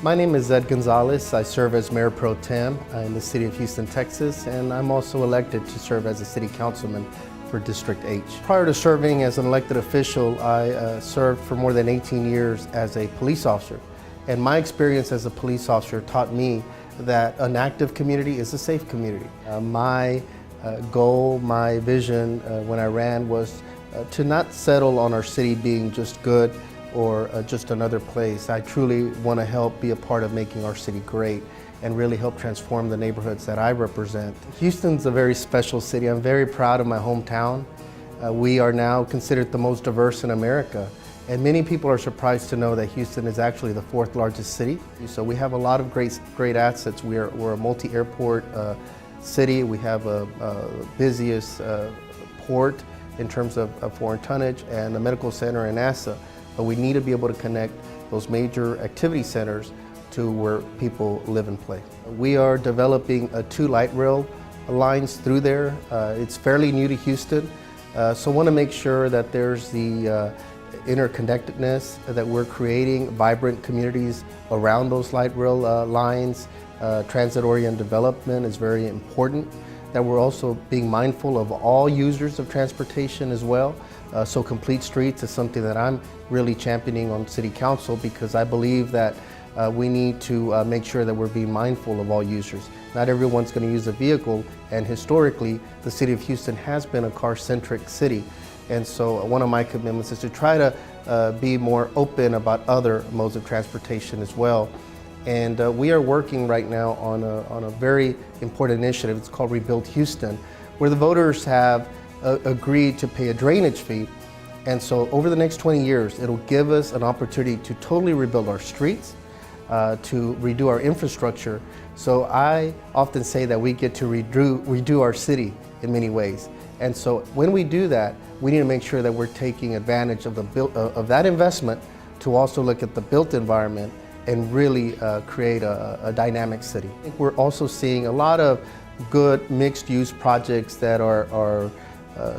My name is Ed Gonzalez. I serve as Mayor Pro-Tem in the city of Houston, Texas, and I'm also elected to serve as a city councilman for District H. Prior to serving as an elected official, I served for more than 18 years as a police officer. And my experience as a police officer taught me that an active community is a safe community. My goal, my vision when I ran was to not settle on our city being just good or just another place. I truly want to help be a part of making our city great and really help transform the neighborhoods that I represent. Houston's a very special city. I'm very proud of my hometown. We are now considered the most diverse in America. And many people are surprised to know that Houston is actually the 4th largest city. So we have a lot of great assets. We're a multi-airport city. We have a busiest port in terms of foreign tonnage and a medical center and NASA. But we need to be able to connect those major activity centers to where people live and play. We are developing 2 light rail lines through there. It's fairly new to Houston, so want to make sure that there's the interconnectedness, that we're creating vibrant communities around those light rail lines. Transit-oriented development is very important, that we're also being mindful of all users of transportation as well. So complete streets is something that I'm really championing on City Council, because I believe that we need to make sure that we're being mindful of all users. Not everyone's going to use a vehicle, and historically the city of Houston has been a car-centric city. And so one of my commitments is to try to be more open about other modes of transportation as well. And we are working right now on a very important initiative. It's called Rebuild Houston, where the voters have agreed to pay a drainage fee. And so over the next 20 years, it'll give us an opportunity to totally rebuild our streets, to redo our infrastructure. So I often say that we get to redo our city in many ways. And so when we do that, we need to make sure that we're taking advantage of that investment to also look at the built environment and really create a dynamic city. I think we're also seeing a lot of good mixed-use projects that are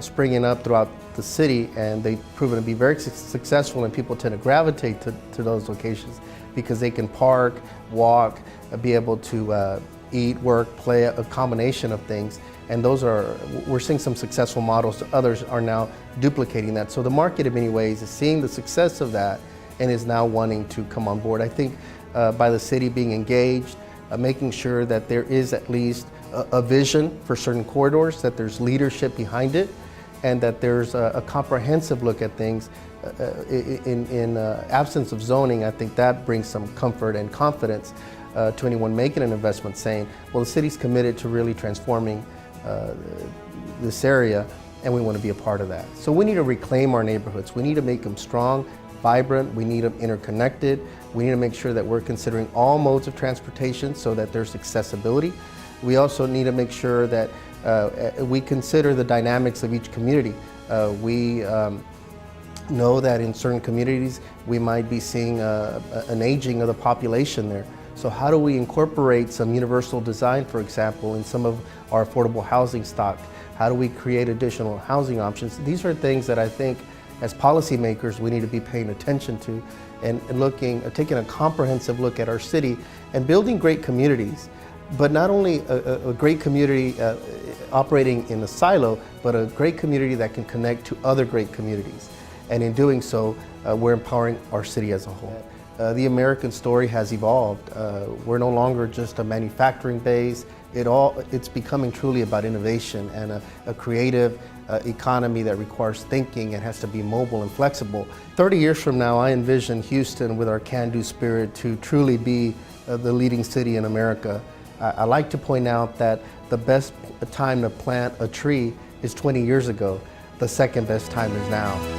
springing up throughout the city, and they've proven to be very successful, and people tend to gravitate to those locations because they can park, walk, be able to eat, work, play, a combination of things. And we're seeing some successful models. Others are now duplicating that. So the market in many ways is seeing the success of that and is now wanting to come on board. I think by the city being engaged, making sure that there is at least a vision for certain corridors, that there's leadership behind it, and that there's a comprehensive look at things in absence of zoning. I think that brings some comfort and confidence to anyone making an investment, saying, well, the city's committed to really transforming this area, and we want to be a part of that. So we need to reclaim our neighborhoods. We need to make them strong, vibrant. We need them interconnected. We need to make sure that we're considering all modes of transportation so that there's accessibility. We also need to make sure that we consider the dynamics of each community. We know that in certain communities we might be seeing an aging of the population there. So how do we incorporate some universal design, for example, in some of our affordable housing stock? How do we create additional housing options? These are things that I think as policymakers we need to be paying attention to, and taking a comprehensive look at our city and building great communities. But not only a great community operating in a silo, but a great community that can connect to other great communities. And in doing so, we're empowering our city as a whole. The American story has evolved. We're no longer just a manufacturing base. It's becoming truly about innovation and a creative economy that requires thinking and has to be mobile and flexible. 30 years from now, I envision Houston with our can-do spirit to truly be the leading city in America. I like to point out that the best time to plant a tree is 20 years ago. The second best time is now.